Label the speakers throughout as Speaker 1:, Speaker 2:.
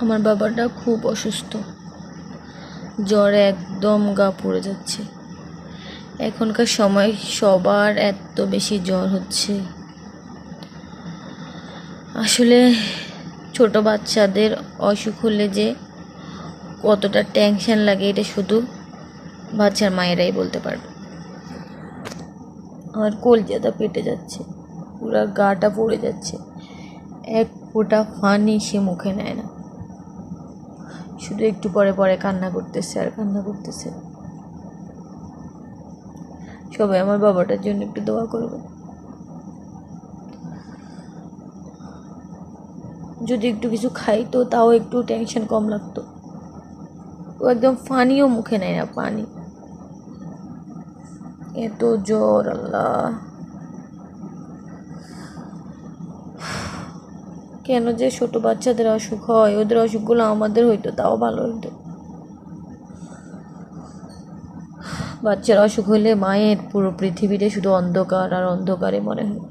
Speaker 1: আমার বাবাটা খুব অসুস্থ, জ্বরে একদম গা পুড়ে যাচ্ছে। এখনকার সময় সবার এত বেশি জ্বর হচ্ছে। আসলে ছোট বাচ্চাদের অসুখ হলে যে কতটা টেনশন লাগে এটা শুধু বাচ্চার মায়েরাই বলতে পারবে। আমার কলজাটা পেটে যাচ্ছে, পুরো গাটা পড়ে যাচ্ছে, এক ফোঁটা পানি সে মুখে নেয় না, শুধু একটু পরে পরে কান্না করতেছে আর কান্না করতেছে। সবাই আমার বাবাটার জন্য একটু দোয়া করবে। যদি একটু কিছু খাইতো তাও একটু টেনশন কম লাগতো। ও একদম পানিও মুখে নেয় না, পানি। এত জ্বর, আল্লাহ কেন যে ছোট বাচ্চাদের অসুখ হয়, ওদের অসুখগুলো আমাদের হইতো তাও ভালো হইতো। বাচ্চার অসুখ হলে মায়ের পুরো পৃথিবীটা শুধু অন্ধকার আর অন্ধকারে মনে হয়।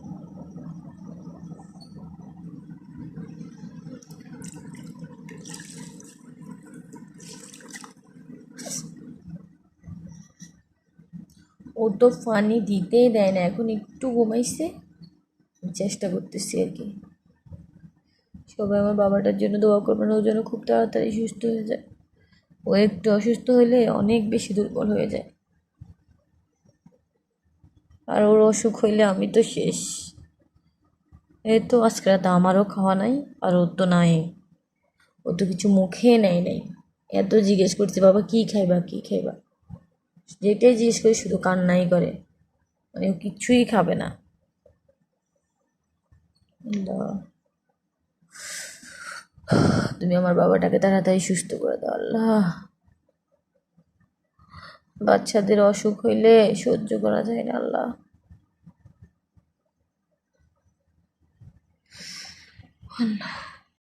Speaker 1: ও তো পানি দিতেই দেয় না, এখন একটু ঘুমাইছে, চেষ্টা করতেছি আর কি। সবাই আমার বাবাটার জন্য দোয়া করবেন, ও যেন খুব তাড়াতাড়ি সুস্থ হয়ে যায়। ও একটু অসুস্থ হলে অনেক বেশি দুর্বল হয়ে যায়, আর ওর অসুখ হইলে আমি তো শেষ। এই তো আজকে রাতে আমারও খাওয়া নাই, আর ওর তো নাই, ও তো কিছু মুখে নেয় নাই। এত জিজ্ঞেস করছে বাবা কি খাইবা কি খাইবা, যেটাই জিজ্ঞেস করি শুধু কান্নাই করে, মানে ও কিচ্ছুই খাবে না। আল্লাহ, তুমি আমার বাবাটাকে তাড়াতাড়ি সুস্থ করে দাও আল্লাহ। বাচ্চাদের অসুখ হইলে সহ্য করা যায় না আল্লাহ। আল্লাহ।